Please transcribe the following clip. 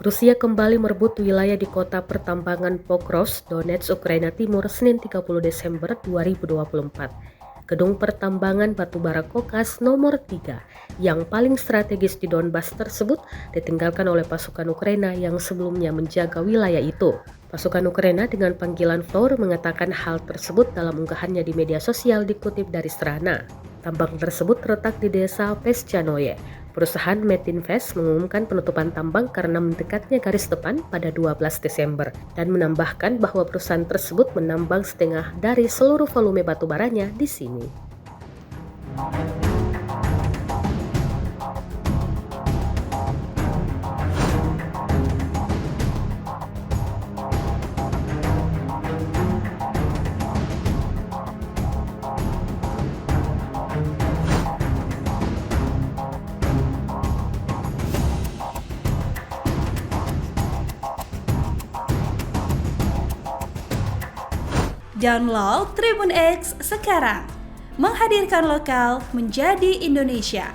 Rusia kembali merebut wilayah di kota pertambangan Pokrovsk, Donetsk, Ukraina Timur, Senin 30 Desember 2024. Gedung pertambangan batubara Kokas nomor 3 yang paling strategis di Donbas tersebut ditinggalkan oleh pasukan Ukraina yang sebelumnya menjaga wilayah itu. Pasukan Ukraina dengan panggilan Floor mengatakan hal tersebut dalam unggahannya di media sosial dikutip dari Strana. Tambang tersebut terletak di desa Peschanoye. Perusahaan Metinvest mengumumkan penutupan tambang karena mendekatnya garis depan pada 12 Desember dan menambahkan bahwa perusahaan tersebut menambang setengah dari seluruh volume batu baranya di sini. Download Tribun X sekarang, menghadirkan lokal menjadi Indonesia.